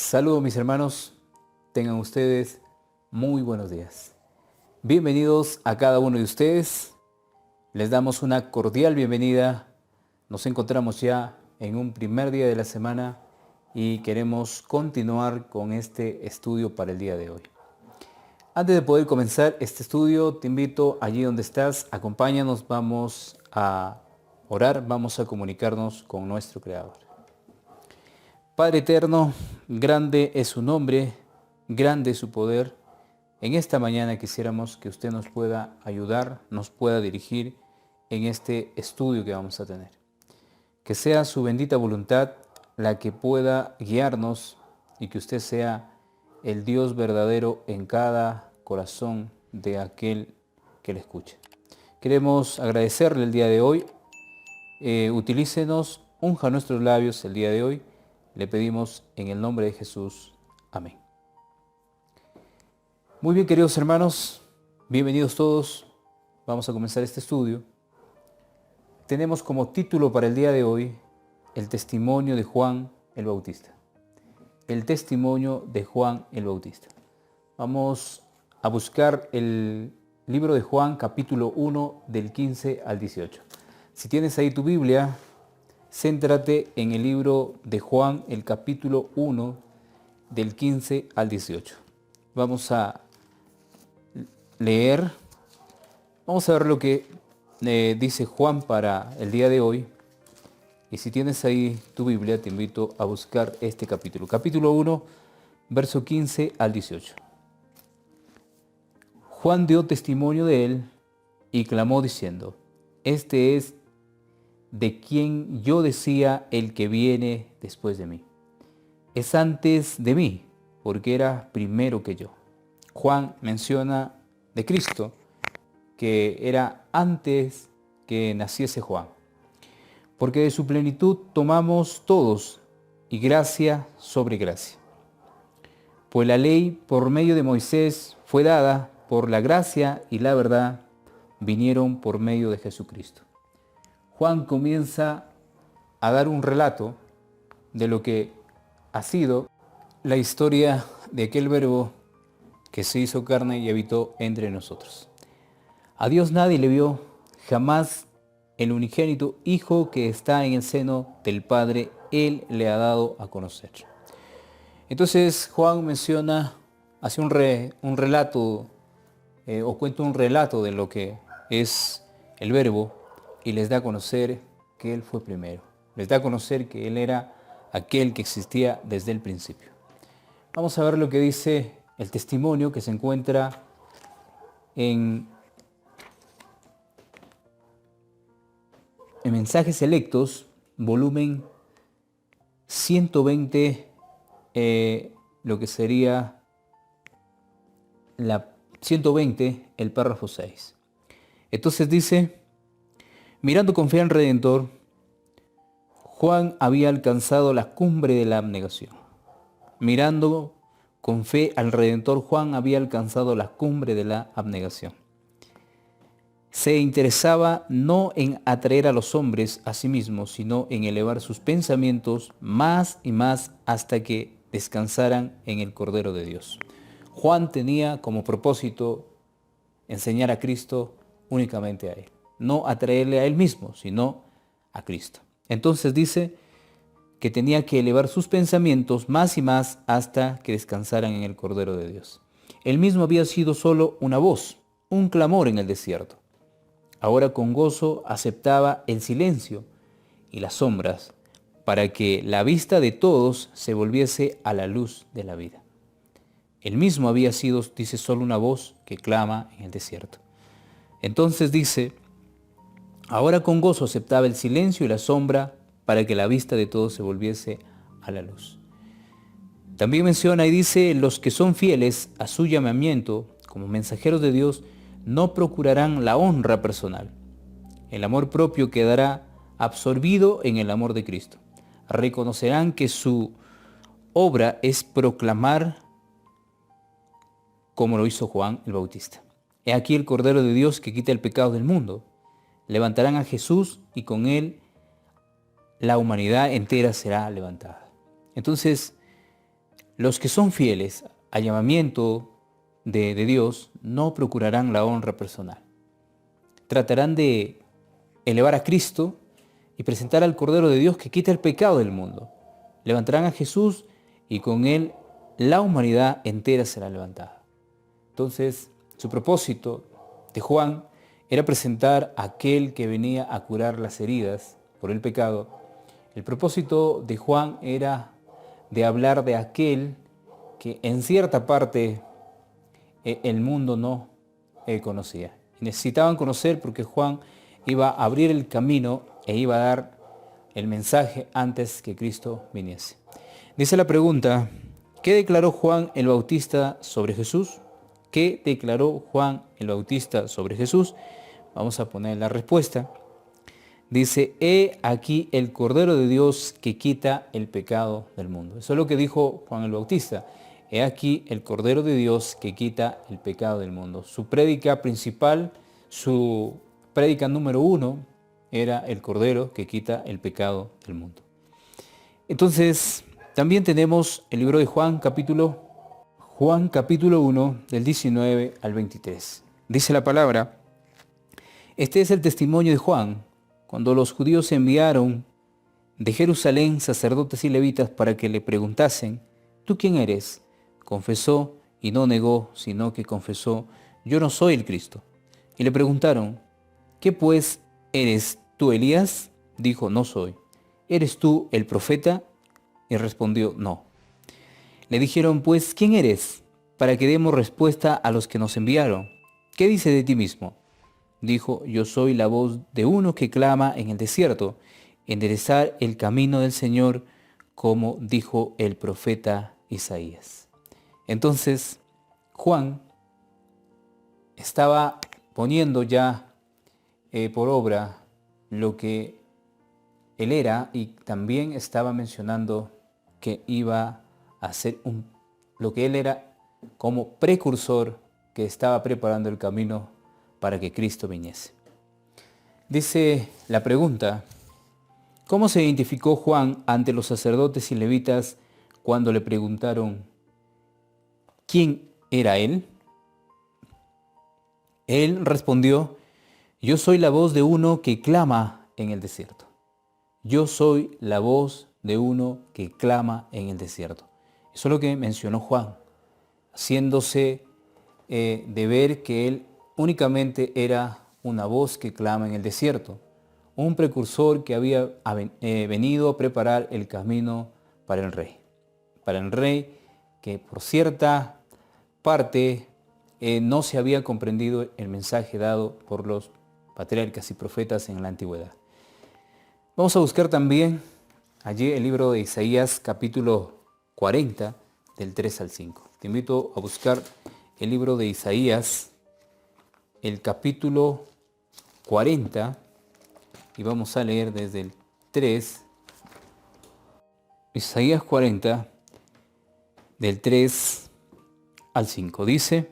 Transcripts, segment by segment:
Saludos mis hermanos, tengan ustedes muy buenos días. Bienvenidos a cada uno de ustedes, les damos una cordial bienvenida. Nos encontramos ya en un primer día de la semana y queremos continuar con este estudio para el día de hoy. Antes de poder comenzar este estudio, te invito allí donde estás, acompáñanos, vamos a orar, vamos a comunicarnos con nuestro Creador. Padre eterno, grande es su nombre, grande es su poder. En esta mañana quisiéramos que usted nos pueda ayudar, nos pueda dirigir en este estudio que vamos a tener. Que sea su bendita voluntad la que pueda guiarnos y que usted sea el Dios verdadero en cada corazón de aquel que le escuche. Queremos agradecerle el día de hoy. Utilícenos, unja nuestros labios el día de hoy. Le pedimos en el nombre de Jesús. Amén. Muy bien, queridos hermanos, bienvenidos todos. Vamos a comenzar este estudio. Tenemos como título para el día de hoy el testimonio de Juan el Bautista. El testimonio de Juan el Bautista. Vamos a buscar el libro de Juan, capítulo 1, del 15 al 18. Si tienes ahí tu Biblia, céntrate en el libro de Juan, el capítulo 1, del 15 al 18. Vamos a leer, vamos a ver lo que dice Juan para el día de hoy. Y si tienes ahí tu Biblia, te invito a buscar este capítulo. Capítulo 1, verso 15 al 18. Juan dio testimonio de él y clamó diciendo: Este es de quien yo decía, el que viene después de mí. Es antes de mí, porque era primero que yo. Juan menciona de Cristo que era antes que naciese Juan. Porque de su plenitud tomamos todos, y gracia sobre gracia. Pues la ley por medio de Moisés fue dada, por la gracia y la verdad vinieron por medio de Jesucristo. Juan comienza a dar un relato de lo que ha sido la historia de aquel verbo que se hizo carne y habitó entre nosotros. A Dios nadie le vio, jamás el unigénito Hijo que está en el seno del Padre, Él le ha dado a conocer. Entonces Juan menciona, hace un relato, o cuenta un relato de lo que es el verbo, y les da a conocer que Él fue primero. Les da a conocer que Él era aquel que existía desde el principio. Vamos a ver lo que dice el testimonio que se encuentra en Mensajes Selectos, volumen 120, lo que sería la 120, el párrafo 6. Entonces dice: Mirando con fe al Redentor, Juan había alcanzado la cumbre de la abnegación. Mirando con fe al Redentor, Juan había alcanzado la cumbre de la abnegación. Se interesaba no en atraer a los hombres a sí mismo, sino en elevar sus pensamientos más y más hasta que descansaran en el Cordero de Dios. Juan tenía como propósito enseñar a Cristo únicamente a Él. No atraerle a Él mismo, sino a Cristo. Entonces dice que tenía que elevar sus pensamientos más y más hasta que descansaran en el Cordero de Dios. Él mismo había sido solo una voz, un clamor en el desierto. Ahora con gozo aceptaba el silencio y las sombras para que la vista de todos se volviese a la luz de la vida. Él mismo había sido, dice, solo una voz que clama en el desierto. Entonces dice: ahora con gozo aceptaba el silencio y la sombra para que la vista de todos se volviese a la luz. También menciona y dice: los que son fieles a su llamamiento como mensajeros de Dios no procurarán la honra personal. El amor propio quedará absorbido en el amor de Cristo. Reconocerán que su obra es proclamar como lo hizo Juan el Bautista. He aquí el Cordero de Dios que quita el pecado del mundo. Levantarán a Jesús y con él la humanidad entera será levantada. Entonces, Los que son fieles al llamamiento de Dios no procurarán la honra personal. Tratarán de elevar a Cristo y presentar al Cordero de Dios que quita el pecado del mundo. Levantarán a Jesús y con él la humanidad entera será levantada. Entonces, su propósito de Juan era presentar a aquel que venía a curar las heridas por el pecado. El propósito de Juan era de hablar de aquel que en cierta parte el mundo no conocía. Necesitaban conocer porque Juan iba a abrir el camino e iba a dar el mensaje antes que Cristo viniese. Dice la pregunta, ¿qué declaró Juan el Bautista sobre Jesús? ¿Qué declaró Juan el Bautista sobre Jesús? Vamos a poner la respuesta. Dice, he aquí el Cordero de Dios que quita el pecado del mundo. Eso es lo que dijo Juan el Bautista. He aquí el Cordero de Dios que quita el pecado del mundo. Su prédica principal, su prédica número 1, era el Cordero que quita el pecado del mundo. Entonces, también tenemos el libro de Juan capítulo 1, del 19 al 23. Dice la palabra, este es el testimonio de Juan, cuando los judíos enviaron de Jerusalén sacerdotes y levitas para que le preguntasen, ¿tú quién eres? Confesó y no negó, sino que confesó, yo no soy el Cristo. Y le preguntaron, ¿qué pues eres tú, Elías? Dijo, no soy. ¿Eres tú el profeta? Y respondió, no. Le dijeron, pues, ¿quién eres? Para que demos respuesta a los que nos enviaron. ¿Qué dice de ti mismo? Dijo, yo soy la voz de uno que clama en el desierto, enderezar el camino del Señor, como dijo el profeta Isaías. Entonces, Juan estaba poniendo ya por obra lo que él era y también estaba mencionando que iba a hacer lo que él era como precursor que estaba preparando el camino para que Cristo viniese. Dice la pregunta, ¿cómo se identificó Juan ante los sacerdotes y levitas cuando le preguntaron quién era él? Él respondió, yo soy la voz de uno que clama en el desierto. Yo soy la voz de uno que clama en el desierto. Eso es lo que mencionó Juan, haciéndose de ver que él únicamente era una voz que clama en el desierto, un precursor que había venido a preparar el camino para el rey que por cierta parte no se había comprendido el mensaje dado por los patriarcas y profetas en la antigüedad. Vamos a buscar también allí el libro de Isaías capítulo 40 del 3 al 5. Te invito a buscar el libro de Isaías, el capítulo 40, y vamos a leer desde el 3. Isaías 40, del 3 al 5. Dice,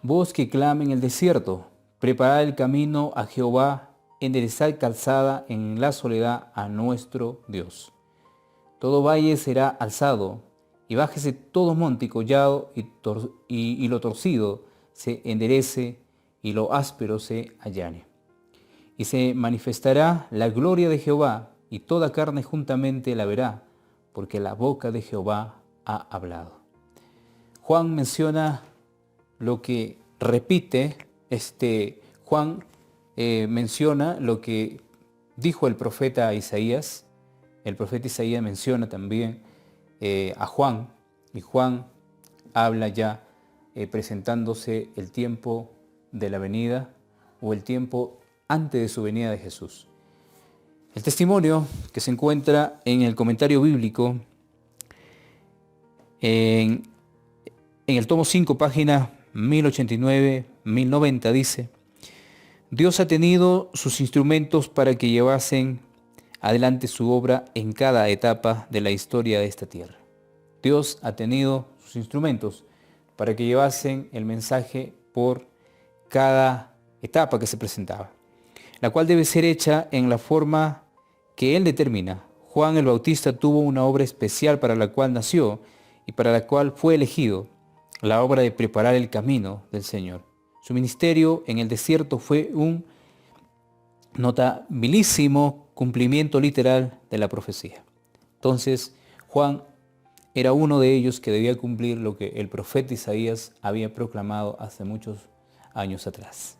voz que clama en el desierto, preparad el camino a Jehová, enderezad calzada en la soledad a nuestro Dios. Todo valle será alzado, y bájese todo monte y collado, y lo torcido se enderece, y lo áspero se allane. Y se manifestará la gloria de Jehová, y toda carne juntamente la verá, porque la boca de Jehová ha hablado. Juan menciona lo que repite, Juan menciona lo que dijo el profeta Isaías. El profeta Isaías menciona también a Juan, y Juan habla ya presentándose el tiempo de la venida o el tiempo antes de su venida de Jesús. El testimonio que se encuentra en el comentario bíblico, en el tomo 5, página 1089-1090, dice, Dios ha tenido sus instrumentos para que llevasen adelante su obra en cada etapa de la historia de esta tierra. Dios ha tenido sus instrumentos para que llevasen el mensaje por cada etapa que se presentaba, la cual debe ser hecha en la forma que Él determina. Juan el Bautista tuvo una obra especial para la cual nació y para la cual fue elegido, la obra de preparar el camino del Señor. Su ministerio en el desierto fue un notabilísimo cumplimiento literal de la profecía. Entonces, Juan era uno de ellos que debía cumplir lo que el profeta Isaías había proclamado hace muchos años atrás.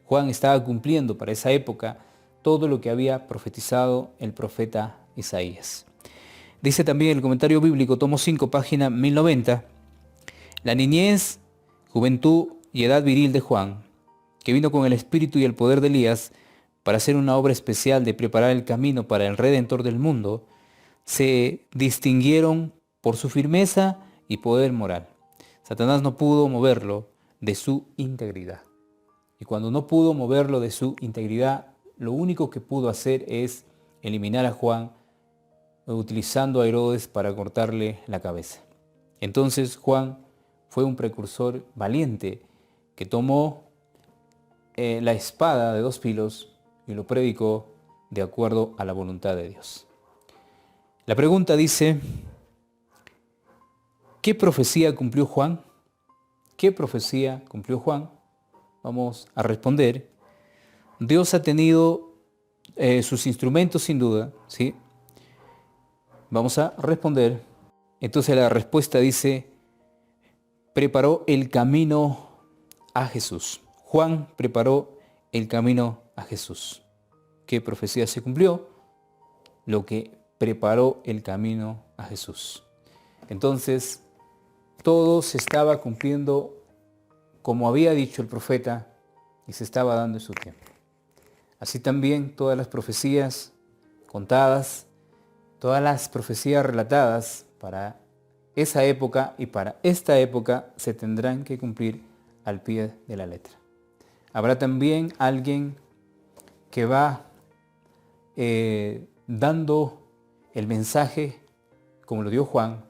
Juan estaba cumpliendo para esa época todo lo que había profetizado el profeta Isaías. Dice también el comentario bíblico, tomo 5, página 1090, la niñez, juventud y edad viril de Juan, que vino con el espíritu y el poder de Elías para hacer una obra especial de preparar el camino para el Redentor del mundo, se distinguieron por su firmeza y poder moral. Satanás no pudo moverlo de su integridad. Y cuando no pudo moverlo de su integridad, lo único que pudo hacer es eliminar a Juan utilizando a Herodes para cortarle la cabeza. Entonces Juan fue un precursor valiente que tomó la espada de dos filos y lo predicó de acuerdo a la voluntad de Dios. La pregunta dice, ¿qué profecía cumplió Juan? ¿Qué profecía cumplió Juan? Vamos a responder. Dios ha tenido sus instrumentos sin duda, ¿sí? Vamos a responder. Entonces la respuesta dice, preparó el camino a Jesús. Juan preparó el camino a Jesús. ¿Qué profecía se cumplió? Lo que preparó el camino a Jesús. Entonces, todo se estaba cumpliendo como había dicho el profeta y se estaba dando en su tiempo. Así también todas las profecías contadas, todas las profecías relatadas para esa época y para esta época se tendrán que cumplir al pie de la letra. Habrá también alguien que va dando el mensaje como lo dio Juan.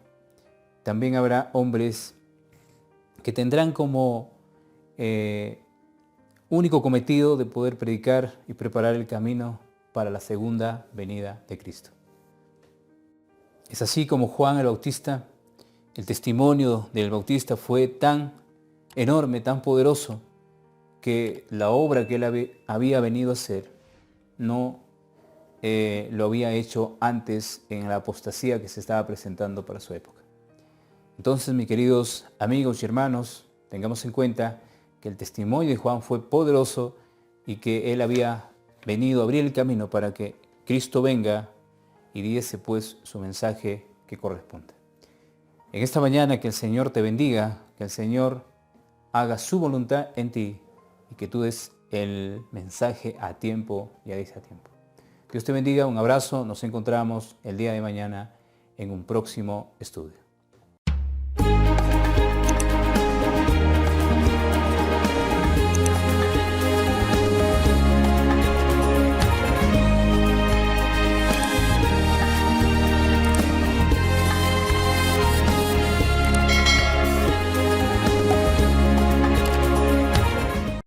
También habrá hombres que tendrán como único cometido de poder predicar y preparar el camino para la segunda venida de Cristo. Es así como Juan el Bautista, el testimonio del Bautista fue tan enorme, tan poderoso, que la obra que él había venido a hacer no lo había hecho antes en la apostasía que se estaba presentando para su época. Entonces, mis queridos amigos y hermanos, tengamos en cuenta que el testimonio de Juan fue poderoso y que él había venido a abrir el camino para que Cristo venga y diese pues su mensaje que corresponde. En esta mañana que el Señor te bendiga, que el Señor haga su voluntad en ti y que tú des el mensaje a tiempo y a tiempo. Dios te bendiga, un abrazo, nos encontramos el día de mañana en un próximo estudio.